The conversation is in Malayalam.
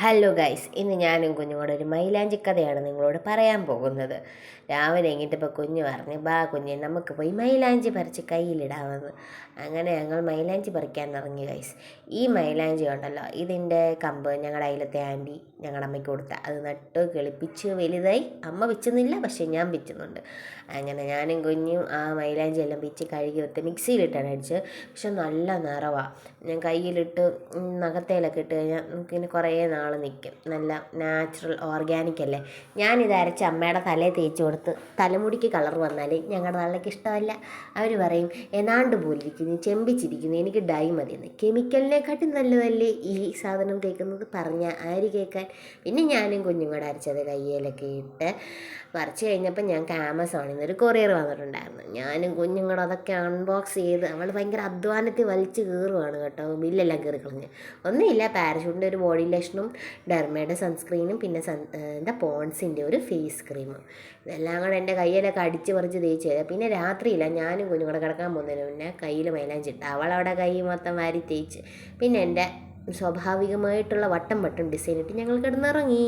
ഹലോ ഗൈസ്, ഇന്ന് ഞാനും കുഞ്ഞും കൂടെ ഒരു മൈലാഞ്ചി കഥയാണ് നിങ്ങളോട് പറയാൻ പോകുന്നത്. രാവിലെ എങ്ങീട്ടപ്പോൾ കുഞ്ഞ് പറഞ്ഞ്, ബാ കുഞ്ഞ് നമുക്ക് പോയി മൈലാഞ്ചി പറിച്ച് കയ്യിലിടാമെന്ന്. അങ്ങനെ ഞങ്ങൾ മൈലാഞ്ചി പറിക്കാൻ ഇറങ്ങി ഗൈസ്. ഈ മൈലാഞ്ചി ഉണ്ടല്ലോ, ഇതിൻ്റെ കമ്പ് ഞങ്ങളുടെ അയലത്തെ ആൻറ്റി ഞങ്ങളുടെ അമ്മയ്ക്ക് കൊടുത്ത, അത് നട്ട് കിളിപ്പിച്ച് വലുതായി. അമ്മ വെച്ചുന്നില്ല, പക്ഷേ ഞാൻ വെച്ചുന്നുണ്ട്. അങ്ങനെ ഞാനും കുഞ്ഞും ആ മൈലാഞ്ചി എല്ലാം പിച്ച് കഴുകി വെത്ത് മിക്സിയിലിട്ടാണ് അടിച്ചത്. പക്ഷെ നല്ല നിറവാണ്. ഞാൻ കയ്യിലിട്ട് നഖത്തേലൊക്കെ ഇട്ട് കഴിഞ്ഞാൽ നമുക്കിങ്ങനെ കുറേ നാൾ നിൽക്കും. നല്ല നാച്ചുറൽ ഓർഗാനിക് അല്ലേ. ഞാനിത് അരച്ച് അമ്മയുടെ തലയിൽ തേച്ച് കൊടുത്ത് തലമുടിക്ക് കളർ വന്നാൽ ഞങ്ങളുടെ തലയ്ക്ക് ഇഷ്ടമല്ല. അവർ പറയും ഏതാണ്ട് പോലിരിക്കുന്നു, ചെമ്പിച്ചിരിക്കുന്നു, എനിക്ക് ഡൈ മതിയെന്ന്. കെമിക്കലിനെക്കാട്ടി നല്ലതല്ലേ ഈ സാധനം തേക്കുന്നത്, പറഞ്ഞ ആര് കേൾക്കാൻ. പിന്നെ ഞാനും കുഞ്ഞും കൂടെ അരച്ചത് കയ്യിലൊക്കെ ഇട്ട് പറിച്ച് കഴിഞ്ഞപ്പോൾ ഞങ്ങൾക്ക് ആമസോണിൽ നിന്നൊരു കൊറിയർ വന്നിട്ടുണ്ടായിരുന്നു. ഞാനും കുഞ്ഞും കൂടെ അതൊക്കെ അൺബോക്സ് ചെയ്ത് അവൾ ഭയങ്കര അധ്വാനത്തിൽ വലിച്ച് കീറുവാണ് കേട്ടോ. ബില്ലെല്ലാം കീറി കളഞ്ഞ്. ഒന്നുമില്ല, പാരഷൂട്ടിൻ്റെ ഒരു ബോഡി ലോഷനും ഡെർമയുടെ സൺസ്ക്രീനും പിന്നെ പോൺസിൻ്റെ ഒരു ഫേസ് ക്രീമും. ഇതെല്ലാം കൂടെ എൻ്റെ കയ്യിലൊക്കെ അടിച്ച് പറിച്ച് തേച്ച് തരാം. പിന്നെ രാത്രിയില്ല, ഞാനും കുഞ്ഞും കൂടെ കിടക്കാൻ പോകുന്നതിന് മുന്നേ കയ്യിൽ മൈലാഞ്ചിട്ട് അവളവിടെ കൈ മൊത്തം വാരി തേച്ച് പിന്നെ എൻ്റെ സ്വാഭാവികമായിട്ടുള്ള വട്ടം ഡിസൈൻ ഇട്ട് ഞങ്ങൾ കിടന്നിറങ്ങി.